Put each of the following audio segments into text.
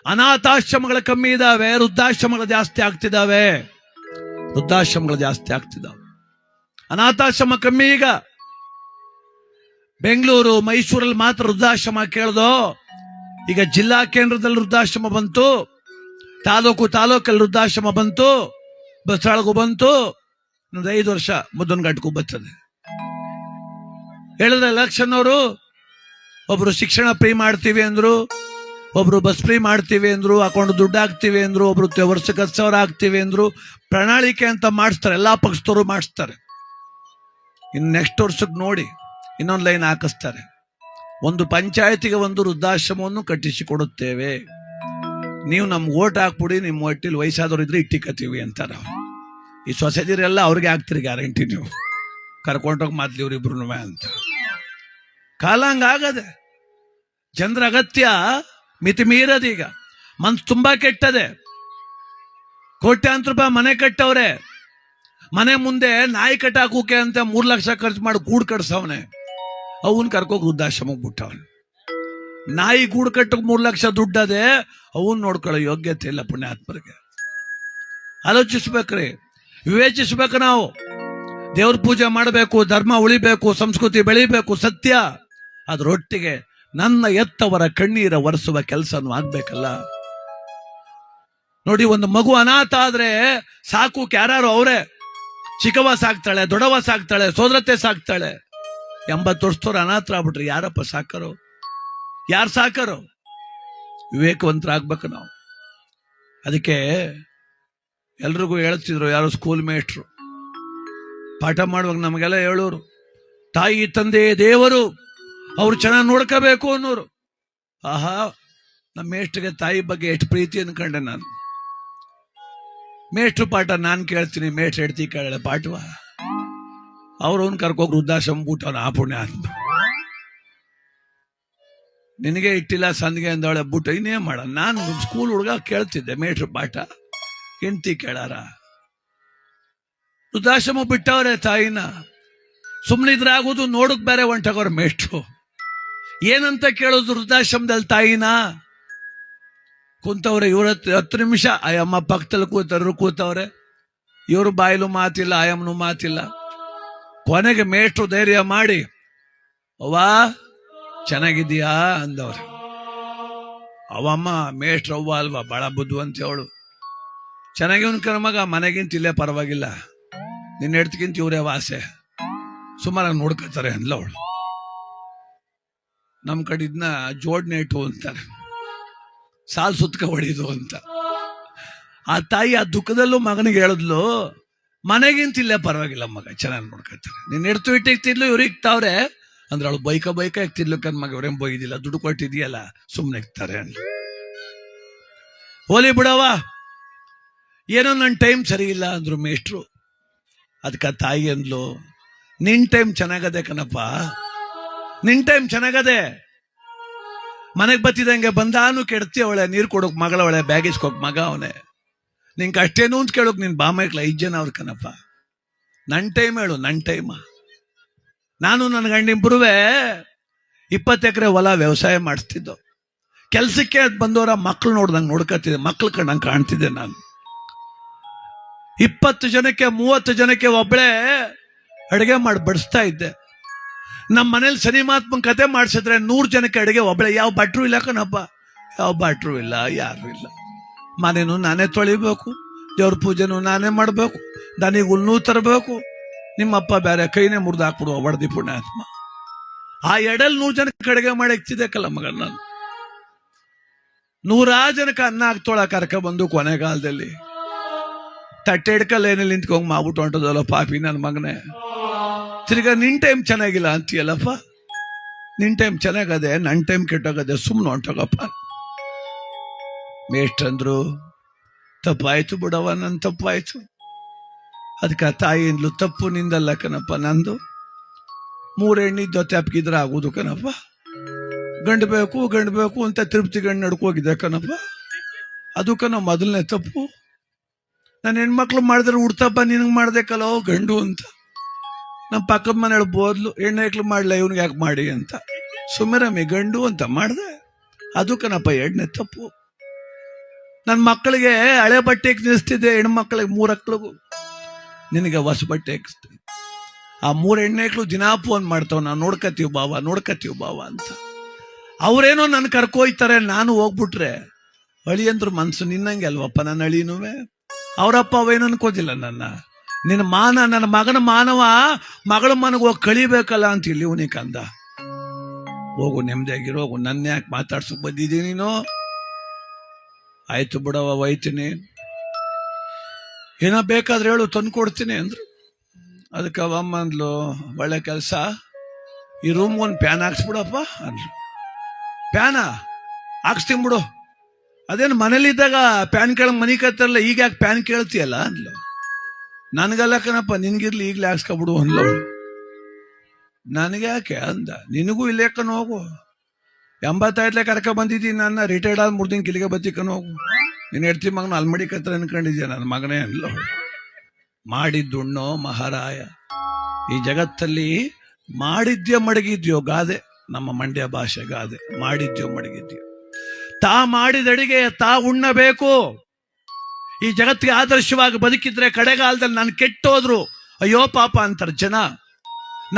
ಅನಾಥಾಶ್ರಮಗಳು ಕಮ್ಮಿ ಇದಾವೆ, ವೃದ್ಧಾಶ್ರಮಗಳು ಜಾಸ್ತಿ ಆಗ್ತಿದಾವೆ. ವೃದ್ಧಾಶ್ರಮಗಳು ಜಾಸ್ತಿ ಆಗ್ತಿದಾವೆ, ಅನಾಥಾಶ್ರಮ ಕಮ್ಮಿ. ಈಗ ಬೆಂಗಳೂರು ಮೈಸೂರಲ್ಲಿ ಮಾತ್ರ ವೃದ್ಧಾಶ್ರಮ ಕೇಳ್ದೋ, ಈಗ ಜಿಲ್ಲಾ ಕೇಂದ್ರದಲ್ಲಿ ವೃದ್ಧಾಶ್ರಮ ಬಂತು, ತಾಲೂಕಲ್ಲಿ ವೃದ್ಧಾಶ್ರಮ ಬಂತು, ಬಸರಾಳಗೂ ಬಂತು, ಇನ್ನೊಂದು 5 ವರ್ಷ ಮುದ್ದನಘಟ್ಟಗೂ ಬರ್ತದೆ. ಹೇಳಿದ್ರೆ ಎಲೆಕ್ಷನ್ ಅವರು ಒಬ್ರು ಶಿಕ್ಷಣ ಫ್ರೀ ಮಾಡ್ತೀವಿ ಅಂದ್ರು, ಒಬ್ರು ಬಸ್ ಫ್ರೀ ಮಾಡ್ತೀವಿ ಅಂದ್ರು, ಅಕೌಂಟ್ ದುಡ್ಡು ಹಾಕ್ತೀವಿ ಅಂದ್ರು, ಒಬ್ರು ವರ್ಷಕ್ಕೆ 10,000 ಹಾಕ್ತೀವಿ ಅಂದ್ರು. ಪ್ರಣಾಳಿಕೆ ಅಂತ ಮಾಡಿಸ್ತಾರೆ, ಎಲ್ಲಾ ಪಕ್ಷದವರು ಮಾಡಿಸ್ತಾರೆ. ಇನ್ನು ನೆಕ್ಸ್ಟ್ ವರ್ಷಕ್ಕೆ ನೋಡಿ ಇನ್ನೊಂದು ಲೈನ್ ಹಾಕಿಸ್ತಾರೆ, ಒಂದು ಪಂಚಾಯತಿಗೆ ಒಂದು ವೃದ್ಧಾಶ್ರಮವನ್ನು ಕಟ್ಟಿಸಿಕೊಡುತ್ತೇವೆ, ನೀವು ನಮ್ಗೆ ಓಟ್ ಹಾಕ್ಬಿಡಿ, ನಿಮ್ಮ ಒಟ್ಟಿಲಿ ವಯಸ್ಸಾದವ್ರು ಇದ್ರೆ ಇಟ್ಟಿಕತ್ತೀವಿ ಅಂತಾರ. ಈ ಸೊಸೈಟಿರೆಲ್ಲ ಅವ್ರಿಗೆ ಹಾಕ್ತಿರಿ ಗ್ಯಾರಂಟಿ, ನೀವು ಕರ್ಕೊಂಡೋಗಿ ಮಾತ್ಲಿ ಇವ್ರಿಬ್ರು ಅಂತ. ಕಾಲ ಹಂಗಾಗದೆ, ಜನರ ಅಗತ್ಯ ಮಿತಿ ಮೀರದೀಗ. ಮನ್ಸು ತುಂಬಾ ಕೆಟ್ಟದೆ. ಕೋಟ್ಯಾಂತರ ರೂಪಾಯಿ ಮನೆ ಕಟ್ಟವ್ರೆ, ಮನೆ ಮುಂದೆ ನಾಯಿ ಕಟ್ಟಾಕೋಕೆ ಅಂತ 3 ಲಕ್ಷ ಖರ್ಚು ಮಾಡಿ ಗೂಡು ಕಟ್ಸವನೆ, ಅವನ್ ಕರ್ಕೋಗಿ ವೃದ್ಧಾಶ್ರಮಕ್ಕೆ ಬಿಟ್ಟವನೆ. ನಾಯಿ ಗೂಡು ಕಟ್ಟಕ್ಕೆ 3 ಲಕ್ಷ ದುಡ್ಡದೆ, ಅವನ್ ನೋಡ್ಕೊಳ್ಳೋ ಯೋಗ್ಯತೆ ಇಲ್ಲ ಪುಣ್ಯಾತ್ಮರಿಗೆ. ಆಲೋಚಿಸ್ಬೇಕ್ರಿ, ವಿವೇಚಿಸ್ಬೇಕು. ನಾವು ದೇವ್ರ ಪೂಜೆ ಮಾಡಬೇಕು, ಧರ್ಮ ಉಳಿಬೇಕು, ಸಂಸ್ಕೃತಿ ಬೆಳಿಬೇಕು, ಸತ್ಯ. ಅದ್ರೊಟ್ಟಿಗೆ ನನ್ನ ಎತ್ತವರ ಕಣ್ಣೀರ ಒರೆಸುವ ಕೆಲಸನೂ ಆಗ್ಬೇಕಲ್ಲ. ನೋಡಿ, ಒಂದು ಮಗು ಅನಾಥ ಆದ್ರೆ ಸಾಕು, ಯಾರು ಅವರೇ, ಚಿಕ್ಕವ ಸಾಕ್ತಾಳೆ, ದೊಡ್ಡವ ಸಾಕ್ತಾಳೆ, ಸೋದರತೆ ಸಾಕ್ತಾಳೆ. 80 ವರ್ಷದವ್ರು ಅನಾಥರಾಗ್ಬಿಟ್ರಿ, ಯಾರಪ್ಪ ಸಾಕರು? ಯಾರು ಸಾಕರು? ವಿವೇಕವಂತರಾಗ್ಬೇಕು ನಾವು. ಅದಕ್ಕೆ ಎಲ್ರಿಗೂ ಹೇಳ್ತಿದ್ರು, ಯಾರು ಸ್ಕೂಲ್ ಮೇಟ್ರು ಪಾಠ ಮಾಡುವಾಗ ನಮಗೆಲ್ಲ ಹೇಳೋರು, ತಾಯಿ ತಂದೆ ದೇವರು, ಅವ್ರು ಚೆನ್ನಾಗಿ ನೋಡ್ಕೋಬೇಕು ಅನ್ನೋರು. ಆಹಾ, ನಮ್ಮ ಮೇಷ್ಟ್ರಿಗೆ ತಾಯಿ ಬಗ್ಗೆ ಎಷ್ಟು ಪ್ರೀತಿ ಅನ್ಕೊಂಡೆ ನಾನು. ಮೇಷ್ಟ್ರು ಪಾಠ ನಾನು ಕೇಳ್ತೀನಿ, ಮೇಷ್ಟ್ರು ಹೆಡ್ತಿ ಕೇಳ ಪಾಠವ. ಅವ್ರವ್ನ ಕರ್ಕೋಗಿ ವೃದ್ಧಾಶ್ರಮ ಬಿಟ್ಟವನ ಆ ಪುಣ್ಯ ಅಂತ. ನಿನಗೆ ಇಟ್ಟಿಲ್ಲ ಸಂದಿಗೆ ಅಂದವಳೆ ಬುಟ್ಟ, ಇನ್ನೇನ್ ಮಾಡ. ನಾನು ಸ್ಕೂಲ್ ಹುಡುಗ ಕೇಳ್ತಿದ್ದೆ ಮೇಷ್ಟ್ರು ಪಾಠ, ಹೆಂಡ್ತಿ ಕೇಳಾರ. ವೃದ್ಧಾಶ್ರಮ ಬಿಟ್ಟವ್ರೆ ತಾಯಿನ. ಸುಮ್ಮನಿದ್ರೆ ಆಗೋದು, ನೋಡಕ್ ಬೇರೆ ಹೊಂಟಗೋರು ಮೇಷ್ಟ್ರು. ಏನಂತ ಕೇಳೋದು ವೃದ್ಧಾಶ್ರಮದಲ್ಲಿ ತಾಯಿನ? ಕುಂತವ್ರೆ ಇವ್ರ 10 ನಿಮಿಷ, ಆಯಮ್ಮ ಪಕ್ಕದಲ್ಲಿ ಕೂತವ್ರೆ, ಇವ್ರ ಬಾಯಿಲು ಮಾತಿಲ್ಲ, ಆಯಮ್ಮನು ಮಾತಿಲ್ಲ. ಕೊನೆಗೆ ಮೇಷ್ಟ್ರು ಧೈರ್ಯ ಮಾಡಿ, ಅವ್ವಾ ಚೆನ್ನಾಗಿದ್ದೀಯಾ ಅಂದವ್ರೆ. ಅವಮ್ಮ ಮೇಷ್ಟ್ರು ಅವ್ವ ಅಲ್ವಾ, ಬಹಳ ಬುದ್ಧಿವಂತ ಅವಳು. ಚೆನ್ನಾಗಿ ಉನ್ಕರ ಮಗ, ಮನೆಗಿಂತ ಇಲ್ಲೇ ಪರವಾಗಿಲ್ಲ, ನಿನ್ನ ಹೆಡ್ತಿಗಿಂತ ಇವ್ರೇ ವಾಸೆ, ಸುಮಾರಾಗಿ ನೋಡ್ಕೊತಾರೆ ಅಂದ್ಲ ಅವಳು. ನಮ್ ಕಡೆ ಇದನ್ನ ಜೋಡ್ನೆ ಇಟ್ಟು ಅಂತಾರೆ, ಸಾಲ್ ಸುತ್ಕ ಹೊಡಿದು ಅಂತ. ಆ ತಾಯಿ ಆ ದುಃಖದಲ್ಲೂ ಮಗನಿಗೆ ಹೇಳಿದ್ಲು, ಮನೆಗಿಂತ ಇಲ್ಲೇ ಪರವಾಗಿಲ್ಲ ಮಗ, ಚೆನ್ನಾಗಿ ನೋಡ್ಕೊತಾರೆ, ನಿನ್ನ ಹೆಡ್ತು ಇಟ್ಟಿಕ್ತಿದ್ಲು, ಇವ್ರು ಇಕ್ತಾವ್ರೆ ಅಂದ್ರೆ ಅವಳು ಬೈಕ ಇಕ್ತಿದ್ಲು. ಕನ್ ಮಗ ಇವ್ರೇನ್ ಬೈದಿಲ್ಲ, ದುಡ್ಡು ಕೊಟ್ಟಿದ್ಯಲ್ಲ, ಸುಮ್ಮನೆ ಇಕ್ತಾರೆ ಅಂದ್ಲು. ಹೋಲಿ ಬಿಡವ, ಏನೋ ನನ್ನ ಟೈಮ್ ಸರಿ ಇಲ್ಲ ಅಂದ್ರು ಮೇಷ್ಟ್ರು. ಅದಕ್ಕೆ ತಾಯಿ ಅಂದ್ಲು, ನಿನ್ ಟೈಮ್ ಚೆನ್ನಾಗದೆ ಕಣಪ್ಪ, ನಿನ್ ಟೈಮ್ ಚೆನ್ನಾಗದೆ. ಮನೆಗೆ ಬತ್ತಿದಂಗೆ ಬಂದಾನು ಕೆಡ್ತಿ ಅವಳೆ, ನೀರು ಕೊಡೋಕ್ ಮಗಳವಳೆ, ಬ್ಯಾಗೇಜ್ಕೋಕ್ ಮಗ ಅವನೇ. ನಿಂಗೆ ಅಷ್ಟೇನು ಅಂತ ಕೇಳೋಕ್ ನಿನ್ ಬಾಮೈಕ್ಲ 5 ಜನ ಅವ್ರ ಕಣಪ್ಪ. ನನ್ ಟೈಮ್ ಹೇಳು, ನನ್ ಟೈಮ್. ನಾನು ನನ್ನ ಗಂಡಿಬ್ಬರುವೆ 20 ಎಕರೆ ಹೊಲ ವ್ಯವಸಾಯ ಮಾಡಿಸ್ತಿದ್ದೋ. ಕೆಲ್ಸಕ್ಕೆ ಬಂದವರ ಮಕ್ಳು ನೋಡ್ದಂಗೆ ನೋಡ್ಕೊತಿದ್ದೆ, ಮಕ್ಳು ಕಣ್ಣಂಗೆ ಕಾಣ್ತಿದ್ದೆ ನಾನು. 20 ಜನಕ್ಕೆ 30 ಜನಕ್ಕೆ ಒಬ್ಬಳೇ ಅಡುಗೆ ಮಾಡಿ ಬಡಿಸ್ತಾ ಇದ್ದೆ. ನಮ್ಮ ಮನೇಲಿ ಶನಿಮಾತ್ಮನ್ ಕತೆ ಮಾಡಿಸಿದ್ರೆ 100 ಜನಕ್ಕೆ ಅಡುಗೆ ಒಬ್ಬಳೆ. ಯಾವ ಭಟ್ರು ಇಲ್ಲ ಕಣಪ್ಪ, ಯಾವ ಭಟ್ರು ಇಲ್ಲ, ಯಾರು ಇಲ್ಲ. ಮನೇನು ನಾನೇ ತೊಳಿಬೇಕು, ದೇವ್ರ ಪೂಜೆನೂ ನಾನೇ ಮಾಡಬೇಕು, ದನಿಗೆ ಹುಲ್ನೂ ತರಬೇಕು. ನಿಮ್ಮಪ್ಪ ಬೇರೆ ಕೈನೇ ಮುರಿದು ಹಾಕ್ಬಿಡು ಹೊಡೆದಿ ಪುಣ್ಯಾತ್ಮ. ಆ ಎಡಲ್ 100 ಜನಕ್ಕೆ ಅಡುಗೆ ಮಾಡಿ ಇಕ್ತಿದ್ದಕ್ಕಲ್ಲ ಮಗ ನಾನು. 100 ಜನಕ್ಕೆ ಅನ್ನ ಹಾಕ್ತೋಳ ಕರ್ಕ ಬಂದು ಕೊನೆಗಾಲದಲ್ಲಿ ತಟ್ಟೆ ಹಿಡ್ಕಲ್ಲ ಏನಲ್ಲಿ ನಿಂತ್ಕೊಂಡ್ ಮಾಡ್ಬಿಟ್ಟು ಹೊಂಟದಲ್ಲ ಪಾಪಿ ನನ್ನ ಮಗನೇ. ತಿರ್ಗಾ ನಿನ್ ಟೈಮ್ ಚೆನ್ನಾಗಿಲ್ಲ ಅಂತೀಯಲ್ಲಪ್ಪ, ನಿನ್ ಟೈಮ್ ಚೆನ್ನಾಗದೆ, ನನ್ ಟೈಮ್ ಕೆಟ್ಟೋಗದೆ, ಸುಮ್ಮನೆ ಹೊಂಟೋಗಪ್ಪ. ಮೇಷ್ಟ್ರಂದ್ರು, ತಪ್ಪಾಯ್ತು ಬಿಡವ, ನನ್ ತಪ್ಪಾಯ್ತು. ಅದಕ್ಕೆ ತಾಯಿ ಅಂದ್ಲು, ತಪ್ಪು ನಿಂದಲ್ಲ ಕಣಪ್ಪ, ನಂದು. 3 ಹೆಣ್ಣಿ ಜೊತೆ ಅಪ್ಪಿದ್ರೆ ಆಗೋದು ಕಣಪ್ಪ. ಗಂಡು ಬೇಕು ಅಂತ ತಿರುಪತಿ ಗಂಡು ನಡ್ಕೋಗಿದ್ದೆ ಕಣಪ್ಪ, ಅದು ಕಣ ಮೊದಲನೇ ತಪ್ಪು. ನನ್ನ ಹೆಣ್ಮಕ್ಳು ಮಾಡಿದ್ರೆ ಉಡ್ತಪ್ಪ, ನಿನಗೆ ಮಾಡ್ದೇಕಲ್ಲೋ ಗಂಡು ಅಂತ. ನಮ್ಮ ಪಕ್ಕದ ಮನೆ ಬೋದ್ಲು, ಹೆಣ್ಣು ಮಾಡ್ಲ, ಇವ್ನಿಗೆ ಯಾಕೆ ಮಾಡಿ ಅಂತ. ಸುಮ್ಮರಮ್ಮಿ ಗಂಡು ಅಂತ ಮಾಡ್ದೆ. ಅದು ಕಣಪ್ಪ ಎರಡನೇ ತಪ್ಪು. ನನ್ನ ಮಕ್ಕಳಿಗೆ ಹಳೆ ಬಟ್ಟೆ ನಿಲ್ಲಿಸ್ತಿದ್ದೆ, ಹೆಣ್ಮಕ್ಳಿಗೆ 3 ಮಕ್ಕಳಿಗೂ ನಿನಗೆ ಹೊಸ ಬಟ್ಟೆ ಹಾಕಿಸ್ತೀನಿ. ಆ 3 ಹೆಣ್ಮಕ್ಳು ದಿನಾ ಫೋನ್ ಮಾಡ್ತಾವ, ನಾವು ನೋಡ್ಕತೀವಿ ಬಾವ ಅಂತ. ಅವ್ರೇನೋ ನನ್ನ ಕರ್ಕೋಯ್ತಾರೆ, ನಾನು ಹೋಗ್ಬಿಟ್ರೆ ಅಳಿಯಂದ್ರ ಮನ್ಸು ನಿನ್ನಂಗೆ ಅಲ್ವಪ್ಪ ನನ್ನ ಅಳಿನೂ. ಅವರಪ್ಪ ಅವೇನು ಅನ್ಕೋದಿಲ್ಲ ನಿನ್ನ ನನ್ನ ಮಗನ ಮಾನವ ಮಗಳ ಮನೆಗೆ ಹೋಗಿ ಕಳಿಬೇಕಲ್ಲ ಅಂತ ಇಲ್ಲಿ ಇವನಿಗೆ ಅಂದ. ಹೋಗು ನೆಮ್ಮದಿಯಾಗಿರೋ, ಹೋಗು, ನನ್ನ ಯಾಕೆ ಮಾತಾಡ್ಸಕ್ ಬಂದಿದ್ದೀನಿ ನೀನು? ಆಯ್ತು ಬಿಡವ, ಒಯ್ತೀನಿ, ಏನೋ ಬೇಕಾದ್ರೆ ಹೇಳು ತಂದು ಕೊಡ್ತೀನಿ ಅಂದ್ರು. ಅದಕ್ಕೆ ಅವಮ್ಮ ಅಂದ್ಲು, ಒಳ್ಳೆ ಕೆಲಸ, ಈ ರೂಮ್ಗೆ ಒಂದು ಪ್ಯಾನ್ ಹಾಕ್ಸ್ಬಿಡಪ್ಪ ಅಂದ್ರು. ಪ್ಯಾನ ಹಾಕ್ಸ್ತೀನಿ ಬಿಡು, ಅದೇನು ಮನೇಲಿದ್ದಾಗ ಪ್ಯಾನ್ ಕೇಳಂಗ್ ಮನೆ ಕತ್ತಾರಲ್ಲ, ಈಗ ಯಾಕೆ ಪ್ಯಾನ್ ಕೇಳ್ತೀಯಲ್ಲ ಅಂದ್ಲು. ನನ್ಗಲ್ಲ ಕಣಪ್ಪ, ನಿನ್ಗಿರ್ಲಿ ಈಗಲೇ ಹಾಕ್ಸ್ಕೊಬಿಡು ಅಂದ್ಲು. ನನಗೆ ಯಾಕೆ ಅಂದ, ನಿನಗೂ ಇಲ್ಲೇ ಕಣ ಹೋಗು, 85 ಕರ್ಕ ಬಂದಿದ್ದೀನಿ, ನನ್ನ ರಿಟೈರ್ಡ್ ಆದ 3 ದಿನ ಕಿಲಿಗೆ ಬತ್ತಿಕನ ಹೋಗು, ನೀನು ಹೆಡ್ತಿ ಮಗನ ಅಲ್ಮಡಿ ಕತ್ರ ಅನ್ಕೊಂಡಿದ್ಯಾ ನನ್ನ ಮಗನೇ ಅಲ್ಲ. ಮಾಡಿದ್ದುಣ್ಣೋ ಮಹಾರಾಯ. ಈ ಜಗತ್ತಲ್ಲಿ ಮಾಡಿದ್ಯೋ ಮಡಗಿದ್ಯೋ ಗಾದೆ, ನಮ್ಮ ಮಂಡ್ಯ ಭಾಷೆ ಗಾದೆ, ಮಾಡಿದ್ಯೋ ಮಡಗಿದ್ಯೋ. ತಾ ಮಾಡಿದ ಅಡಿಗೆ ತಾ ಉಣ್ಣಬೇಕು. ಈ ಜಗತ್ತಿಗೆ ಆದರ್ಶವಾಗಿ ಬದುಕಿದ್ರೆ ಕಡೆಗಾಲದಲ್ಲಿ ನಾನು ಕೆಟ್ಟೋದ್ರು ಅಯ್ಯೋ ಪಾಪ ಅಂತಾರೆ ಜನ.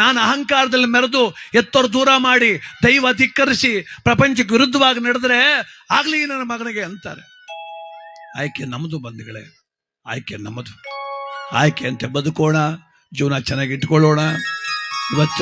ನಾನು ಅಹಂಕಾರದಲ್ಲಿ ಮೆರೆದು ಎತ್ತೋರು ದೂರ ಮಾಡಿ ದೈವ ಧಿಕ್ಕರಿಸಿ ಪ್ರಪಂಚಕ್ಕೆ ವಿರುದ್ಧವಾಗಿ ನಡೆದ್ರೆ ಆಗ್ಲಿ ನನ್ನ ಮಗನಿಗೆ ಅಂತಾರೆ. ಆಯ್ಕೆ ನಮ್ಮದು ಬಂಧುಗಳೇ, ಆಯ್ಕೆ ನಮ್ಮದು. ಆಯ್ಕೆ ಅಂತ ಬದುಕೋಣ, ಜೀವನ ಚೆನ್ನಾಗಿ ಇಟ್ಕೊಳ್ಳೋಣ. ಇವತ್ತು